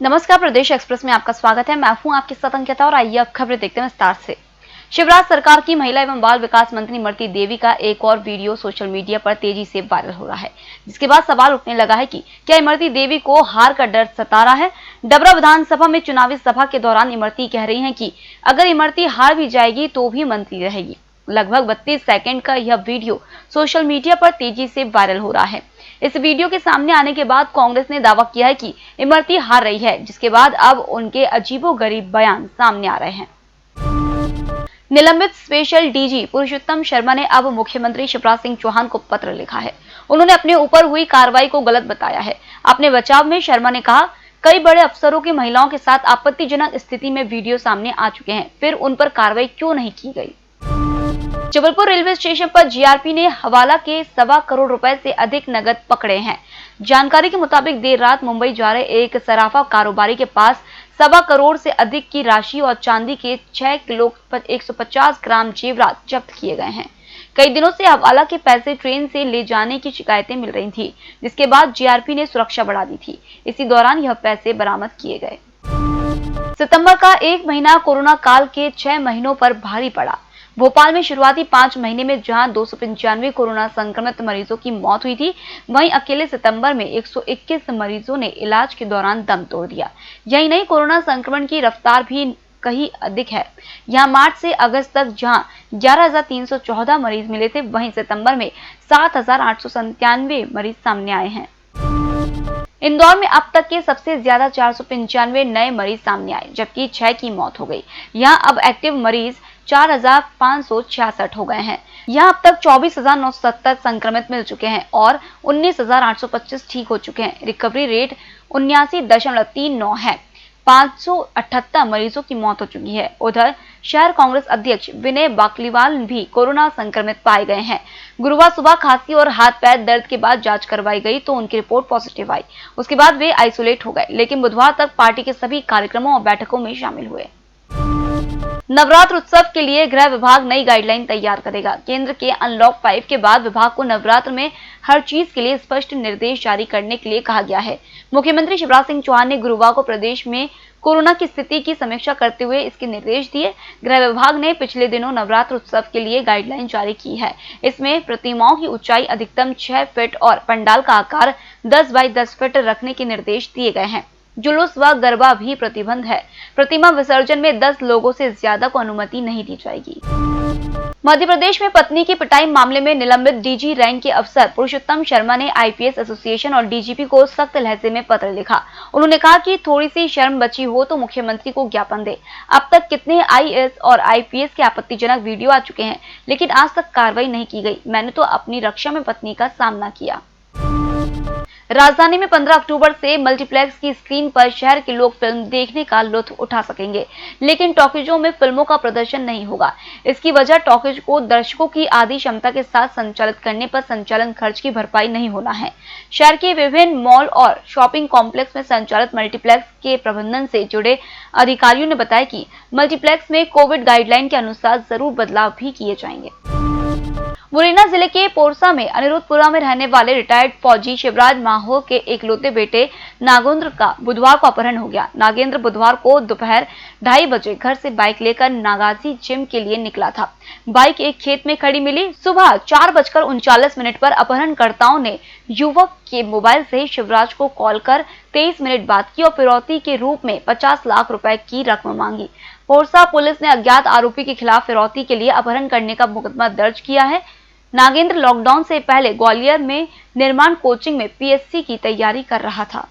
नमस्कार, प्रदेश एक्सप्रेस में आपका स्वागत है। मैं हूं आपके साथ अंकिता और आइए अब खबरें देखते हैं विस्तार से। शिवराज सरकार की महिला एवं बाल विकास मंत्री इमरती देवी का एक और वीडियो सोशल मीडिया पर तेजी से वायरल हो रहा है, जिसके बाद सवाल उठने लगा है कि क्या इमरती देवी को हार का डर सता रहा है। डबरा विधानसभा में चुनावी सभा के दौरान इमरती कह रही हैं कि अगर इमरती हार भी जाएगी तो भी मंत्री रहेगी। लगभग 32 सेकंड का यह वीडियो सोशल मीडिया पर तेजी से वायरल हो रहा है। इस वीडियो के सामने आने के बाद कांग्रेस ने दावा किया है कि इमरती हार रही है, जिसके बाद अब उनके अजीबोगरीब बयान सामने आ रहे हैं। निलंबित स्पेशल डीजी पुरुषोत्तम शर्मा ने अब मुख्यमंत्री शिवराज सिंह चौहान को पत्र लिखा है। उन्होंने अपने ऊपर हुई कार्रवाई को गलत बताया है। अपने बचाव में शर्मा ने कहा, कई बड़े अफसरों की महिलाओं के साथ आपत्तिजनक स्थिति में वीडियो सामने आ चुके हैं, फिर उन पर कार्रवाई क्यों नहीं की गई। जबलपुर रेलवे स्टेशन पर जीआरपी ने हवाला के 1.25 करोड़ रुपए से अधिक नकद पकड़े हैं। जानकारी के मुताबिक देर रात मुंबई जा रहे एक सराफा कारोबारी के पास 1.25 करोड़ से अधिक की राशि और चांदी के 6 किलो 150 ग्राम जेवरात जब्त किए गए हैं। कई दिनों से हवाला के पैसे ट्रेन से ले जाने की शिकायतें मिल रही थी, जिसके बाद जीआरपी ने सुरक्षा बढ़ा दी थी। इसी दौरान यह पैसे बरामद किए गए। सितंबर का एक महीना कोरोना काल के 6 महीनों पर भारी पड़ा। भोपाल में शुरुआती 5 महीने में जहां 295 कोरोना संक्रमित मरीजों की मौत हुई थी, वहीं अकेले सितंबर में 121 मरीजों ने इलाज के दौरान दम तोड़ दिया। यही नहीं, कोरोना संक्रमण की रफ्तार भी कहीं अधिक है। यहां मार्च से अगस्त तक जहां 11,314 मरीज मिले थे, वहीं सितंबर में 7,897 मरीज सामने आए हैं। इंदौर में अब तक के सबसे ज्यादा 495 नए मरीज सामने आए, जबकि 6 की मौत हो गई। यहां अब एक्टिव मरीज 4,566 हो गए हैं। यहां अब तक 24,970 संक्रमित मिल चुके हैं और 19,825 ठीक हो चुके हैं। रिकवरी रेट 79.39 है। 578 मरीजों की मौत हो चुकी है। उधर शहर कांग्रेस अध्यक्ष विनय बाकलीवाल भी कोरोना संक्रमित पाए गए हैं। गुरुवार सुबह खांसी और हाथ पैर दर्द के बाद जांच करवाई गई तो उनकी रिपोर्ट पॉजिटिव आई। उसके बाद वे आइसोलेट हो गए, लेकिन बुधवार तक पार्टी के सभी कार्यक्रमों और बैठकों में शामिल हुए। नवरात्र उत्सव के लिए गृह विभाग नई गाइडलाइन तैयार करेगा। केंद्र के अनलॉक 5 के बाद विभाग को नवरात्र में हर चीज के लिए स्पष्ट निर्देश जारी करने के लिए कहा गया है। मुख्यमंत्री शिवराज सिंह चौहान ने गुरुवार को प्रदेश में कोरोना की स्थिति की समीक्षा करते हुए इसके निर्देश दिए। गृह विभाग ने पिछले दिनों नवरात्र उत्सव के लिए गाइडलाइन जारी की है। इसमें प्रतिमाओं की ऊंचाई अधिकतम 6 फीट और पंडाल का आकार 10 बाई 10 फीट रखने के निर्देश दिए गए हैं। जुलूस व गरबा भी प्रतिबंध है। प्रतिमा विसर्जन में 10 लोगों से ज्यादा को अनुमति नहीं दी जाएगी। मध्य प्रदेश में पत्नी की पिटाई मामले में निलंबित डीजी रैंक के अफसर पुरुषोत्तम शर्मा ने आईपीएस एसोसिएशन और डीजीपी को सख्त लहजे में पत्र लिखा। उन्होंने कहा कि थोड़ी सी शर्म बची हो तो मुख्यमंत्री को ज्ञापन दे। अब तक कितने आईएएस और आईपीएस के आपत्तिजनक वीडियो आ चुके हैं, लेकिन आज तक कार्रवाई नहीं की गई। मैंने तो अपनी रक्षा में पत्नी का सामना किया। राजधानी में 15 अक्टूबर से मल्टीप्लेक्स की स्क्रीन पर शहर के लोग फिल्म देखने का लुत्फ उठा सकेंगे, लेकिन टॉकीजों में फिल्मों का प्रदर्शन नहीं होगा। इसकी वजह टॉकीज को दर्शकों की आधी क्षमता के साथ संचालित करने पर संचालन खर्च की भरपाई नहीं होना है। शहर के विभिन्न मॉल और शॉपिंग कॉम्प्लेक्स में संचालित मल्टीप्लेक्स के प्रबंधन से जुड़े अधिकारियों ने बताया कि मल्टीप्लेक्स में कोविड गाइडलाइन के अनुसार जरूर बदलाव भी किए जाएंगे। मुरैना जिले के पोरसा में अनिरुद्धपुरा में रहने वाले रिटायर्ड फौजी शिवराज माहो के एकलौते बेटे नागेंद्र का बुधवार को अपहरण हो गया। नागेंद्र बुधवार को दोपहर 2:30 बजे घर से बाइक लेकर नागाजी जिम के लिए निकला था। बाइक एक खेत में खड़ी मिली। सुबह 4:39 पर अपहरणकर्ताओं ने युवक के मोबाइल से शिवराज को कॉल कर 23 मिनट बात की और फिरौती के रूप में 50 लाख रुपए की रकम मांगी। पोरसा पुलिस ने अज्ञात आरोपी के खिलाफ फिरौती के लिए अपहरण करने का मुकदमा दर्ज किया है। नागेंद्र लॉकडाउन से पहले ग्वालियर में निर्माण कोचिंग में पीएससी की तैयारी कर रहा था।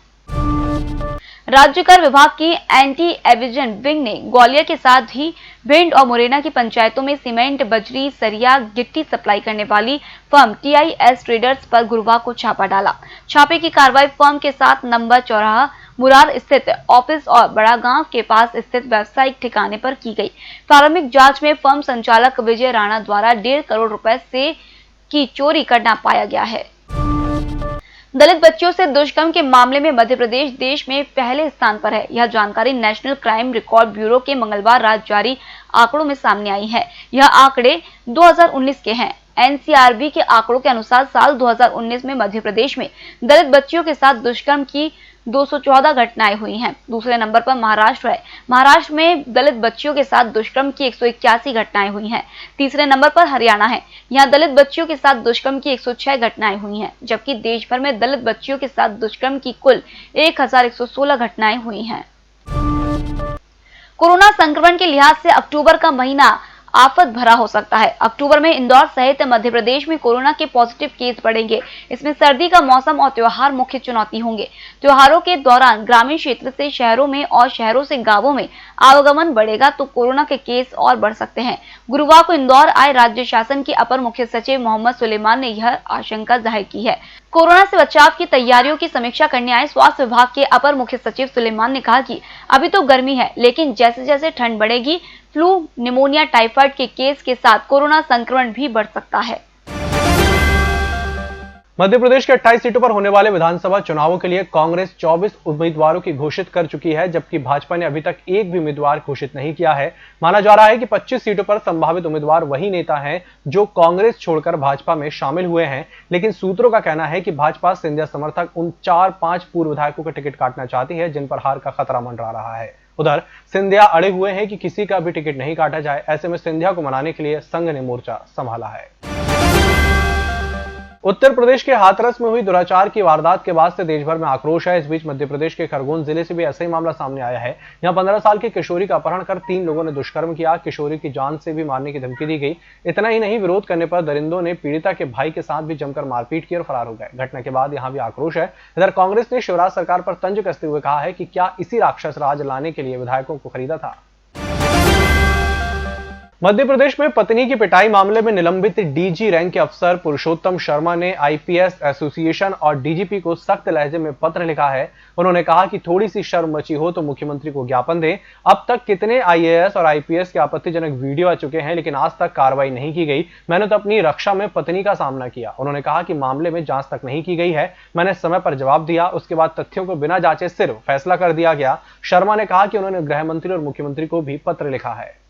राज्य कर विभाग की एंटी एविजन विंग ने ग्वालियर के साथ ही भिंड और मुरैना की पंचायतों में सीमेंट, बजरी, सरिया, गिट्टी सप्लाई करने वाली फर्म टीआईएस ट्रेडर्स पर गुरुवार को छापा डाला। छापे की कार्रवाई फर्म के 7 नंबर चौराहा मुरार स्थित ऑफिस और बड़ा गांव के पास स्थित व्यावसायिक ठिकाने पर की गई। प्रारंभिक जांच में फर्म संचालक विजय राणा द्वारा 1.5 करोड़ रुपए से की चोरी करना पाया गया है। दलित बच्चियों से दुष्कर्म के मामले में मध्य प्रदेश देश में पहले स्थान पर है। यह जानकारी नेशनल क्राइम रिकॉर्ड ब्यूरो के मंगलवार रात जारी आंकड़ों में सामने आई है। यह आंकड़े 2019 के हैं। एनसीआरबी के आंकड़ों के अनुसार साल 2019 में मध्य प्रदेश में दलित बच्चियों के साथ दुष्कर्म की 214 घटनाएं हुई हैं। दूसरे नंबर पर महाराष्ट्र है। महाराष्ट्र में दलित बच्चियों के साथ दुष्कर्म की 181 घटनाएं हुई हैं। तीसरे नंबर पर हरियाणा है। यहां दलित बच्चियों के साथ दुष्कर्म की 106 घटनाएं हुई हैं, जबकि देश भर में दलित बच्चियों के साथ दुष्कर्म की कुल 1116 घटनाएं हुई हैं। कोरोना संक्रमण के लिहाज से अक्टूबर का महीना आफत भरा हो सकता है। अक्टूबर में इंदौर सहित मध्य प्रदेश में कोरोना के पॉजिटिव केस बढ़ेंगे। इसमें सर्दी का मौसम और त्योहार मुख्य चुनौती होंगे। त्योहारों के दौरान ग्रामीण क्षेत्र से शहरों में और शहरों से गांवों में आवागमन बढ़ेगा तो कोरोना के केस और बढ़ सकते हैं। गुरुवार को इंदौर आए राज्य शासन के अपर मुख्य सचिव मोहम्मद सुलेमान ने यह आशंका जाहिर की है। कोरोना से बचाव की तैयारियों की समीक्षा करने आए स्वास्थ्य विभाग के अपर मुख्य सचिव सुलेमान ने कहा कि अभी तो गर्मी है, लेकिन जैसे जैसे ठंड बढ़ेगी फ्लू, निमोनिया, टाइफाइड के केस के साथ कोरोना संक्रमण भी बढ़ सकता है। मध्य प्रदेश के 28 सीटों पर होने वाले विधानसभा चुनावों के लिए कांग्रेस 24 उम्मीदवारों की घोषित कर चुकी है, जबकि भाजपा ने अभी तक एक भी उम्मीदवार घोषित नहीं किया है। माना जा रहा है कि 25 सीटों पर संभावित उम्मीदवार वही नेता हैं जो कांग्रेस छोड़कर भाजपा में शामिल हुए हैं, लेकिन सूत्रों का कहना है कि भाजपा सिंधिया समर्थक उन 4-5 पूर्व विधायकों का टिकट काटना चाहती है जिन पर हार का खतरा मंडरा रहा है। उधर सिंधिया अड़े हुए हैं कि किसी का भी टिकट नहीं काटा जाए। ऐसे में सिंधिया को मनाने के लिए संघ ने मोर्चा संभाला है। उत्तर प्रदेश के हाथरस में हुई दुराचार की वारदात के बाद से देश भर में आक्रोश है। इस बीच मध्य प्रदेश के खरगोन जिले से भी ऐसा ही मामला सामने आया है। यहां 15 साल की किशोरी का अपहरण कर 3 लोगों ने दुष्कर्म किया। किशोरी की जान से भी मारने की धमकी दी गई। इतना ही नहीं, विरोध करने पर दरिंदों ने पीड़िता के भाई के साथ भी जमकर मारपीट की और फरार हो गए। घटना के बाद यहां भी आक्रोश है। इधर कांग्रेस ने शिवराज सरकार पर तंज कसते हुए कहा है कि क्या इसी राक्षस राज लाने के लिए विधायकों को खरीदा था। मध्य प्रदेश में पत्नी की पिटाई मामले में निलंबित डीजी रैंक के अफसर पुरुषोत्तम शर्मा ने आईपीएस एसोसिएशन और डीजीपी को सख्त लहजे में पत्र लिखा है। उन्होंने कहा कि थोड़ी सी शर्म मची हो तो मुख्यमंत्री को ज्ञापन दें। अब तक कितने आईएएस और आईपीएस के आपत्तिजनक वीडियो आ चुके हैं, लेकिन आज तक कार्रवाई नहीं की गई। मैंने तो अपनी रक्षा में पत्नी का सामना किया। उन्होंने कहा कि मामले में जांच तक नहीं की गई है। मैंने समय पर जवाब दिया, उसके बाद तथ्यों को बिना जांचे सिर्फ फैसला कर दिया गया। शर्मा ने कहा कि उन्होंने गृह मंत्री और मुख्यमंत्री को भी पत्र लिखा है।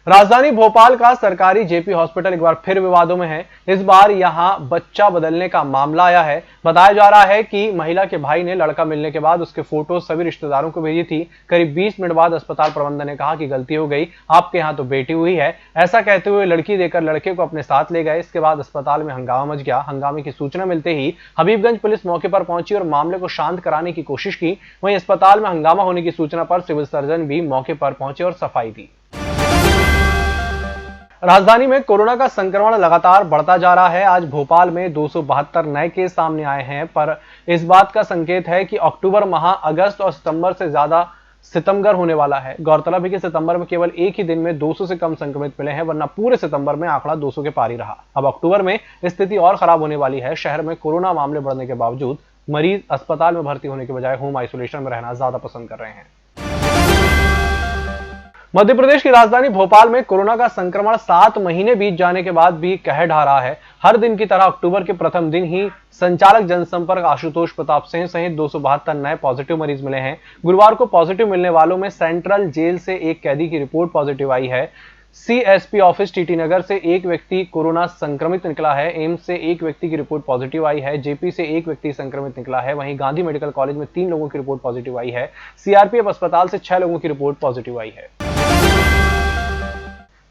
राजधानी भोपाल का सरकारी जेपी हॉस्पिटल एक बार फिर विवादों में है। इस बार यहां बच्चा बदलने का मामला आया है। बताया जा रहा है कि महिला के भाई ने लड़का मिलने के बाद उसके फोटो सभी रिश्तेदारों को भेजी थी। करीब 20 मिनट बाद अस्पताल प्रबंधन ने कहा कि गलती हो गई, आपके यहाँ तो बेटी हुई है। ऐसा कहते हुए लड़की देकर लड़के को अपने साथ ले गए। इसके बाद अस्पताल में हंगामा मच गया। हंगामे की सूचना मिलते ही हबीबगंज पुलिस मौके पर पहुंची और मामले को शांत कराने की कोशिश की। वहीं अस्पताल में हंगामा होने की सूचना पर सिविल सर्जन भी मौके पर पहुंचे और सफाई दी। राजधानी में कोरोना का संक्रमण लगातार बढ़ता जा रहा है। आज भोपाल में 272 नए केस सामने आए हैं, पर इस बात का संकेत है कि अक्टूबर माह अगस्त और सितंबर से ज्यादा सितमगर होने वाला है। गौरतलब है कि सितंबर में केवल एक ही दिन में 200 से कम संक्रमित मिले हैं, वरना पूरे सितंबर में आंकड़ा 200 के पार ही रहा। अब अक्टूबर में स्थिति और खराब होने वाली है। शहर में कोरोना मामले बढ़ने के बावजूद मरीज अस्पताल में भर्ती होने के बजाय होम आइसोलेशन में रहना ज्यादा पसंद कर रहे हैं। मध्य प्रदेश की राजधानी भोपाल में कोरोना का संक्रमण 7 महीने बीत जाने के बाद भी कहर ढा रहा है। हर दिन की तरह अक्टूबर के प्रथम दिन ही संचालक जनसंपर्क आशुतोष प्रताप सिंह सहित 272 नए पॉजिटिव मरीज मिले हैं। गुरुवार को पॉजिटिव मिलने वालों में सेंट्रल जेल से एक कैदी की रिपोर्ट पॉजिटिव आई है। सीएसपी ऑफिस टीटी नगर से एक व्यक्ति कोरोना संक्रमित निकला है। एम्स से एक व्यक्ति की रिपोर्ट पॉजिटिव आई है। जेपी से एक व्यक्ति संक्रमित निकला है। वहीं गांधी मेडिकल कॉलेज में 3 लोगों की रिपोर्ट पॉजिटिव आई है। सीआरपीएफ अस्पताल से 6 लोगों की रिपोर्ट पॉजिटिव आई है।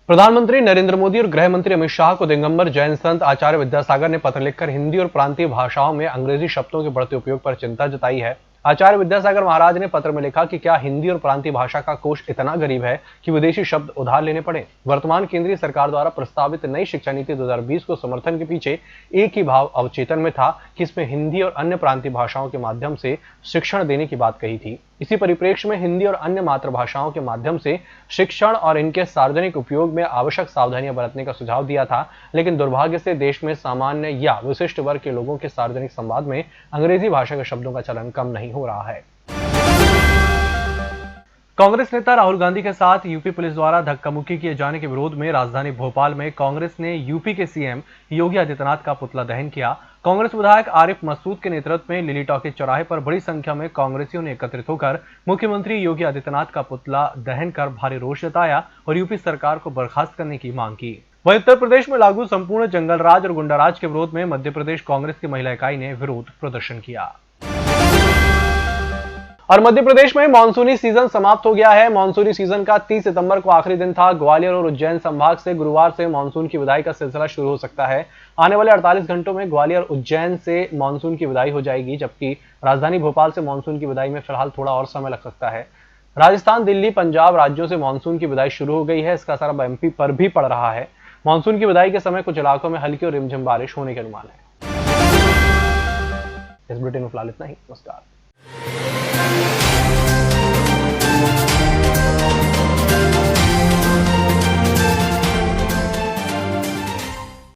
प्रधानमंत्री नरेंद्र मोदी और गृह मंत्री अमित शाह को दिगंबर जैन संत आचार्य विद्यासागर ने पत्र लिखकर हिंदी और प्रांतीय भाषाओं में अंग्रेजी शब्दों के बढ़ते उपयोग पर चिंता जताई है। आचार्य विद्यासागर महाराज ने पत्र में लिखा कि क्या हिंदी और प्रांतीय भाषा का कोश इतना गरीब है कि विदेशी शब्द उधार लेने पड़े। वर्तमान केंद्रीय सरकार द्वारा प्रस्तावित नई शिक्षा नीति 2020 को समर्थन के पीछे एक ही भाव अवचेतन में था कि इसमें हिंदी और अन्य प्रांतीय भाषाओं के माध्यम से शिक्षण देने की बात कही थी। इसी परिप्रेक्ष्य में हिंदी और अन्य मातृभाषाओं के माध्यम से शिक्षण और इनके सार्वजनिक उपयोग में आवश्यक सावधानियां बरतने का सुझाव दिया था, लेकिन दुर्भाग्य से देश में सामान्य या विशिष्ट वर्ग के लोगों के सार्वजनिक संवाद में अंग्रेजी भाषा के शब्दों का चलन कम नहीं हो रहा है। कांग्रेस नेता राहुल गांधी के साथ यूपी पुलिस द्वारा धक्का मुक्की किए जाने के विरोध में राजधानी भोपाल में कांग्रेस ने यूपी के सीएम योगी आदित्यनाथ का पुतला दहन किया। कांग्रेस विधायक आरिफ मसूद के नेतृत्व में लिली टॉकीज चौराहे पर बड़ी संख्या में कांग्रेसियों ने एकत्रित होकर मुख्यमंत्री योगी आदित्यनाथ का पुतला दहन कर भारी रोष जताया और यूपी सरकार को बर्खास्त करने की मांग की। वहीं उत्तर प्रदेश में लागू संपूर्ण जंगल राज और गुंडाराज के विरोध में मध्य प्रदेश कांग्रेस की महिला इकाई ने विरोध प्रदर्शन किया। और मध्य प्रदेश में मानसूनी सीजन समाप्त हो गया है। मानसूनी सीजन का 30 सितंबर को आखिरी दिन था। ग्वालियर और उज्जैन संभाग से गुरुवार से मानसून की विदाई का सिलसिला शुरू हो सकता है। आने वाले 48 घंटों में ग्वालियर उज्जैन से मानसून की विदाई हो जाएगी, जबकि राजधानी भोपाल से मानसून की विदाई में फिलहाल थोड़ा और समय लग सकता है। राजस्थान, दिल्ली, पंजाब राज्यों से मानसून की विदाई शुरू हो गई है। इसका असर अब एमपी पर भी पड़ रहा है। मानसून की विदाई के समय कुछ इलाकों में हल्की और रिमझिम बारिश होने के अनुमान है। इस बुलेटिन में फिलहाल इतना ही। नमस्कार।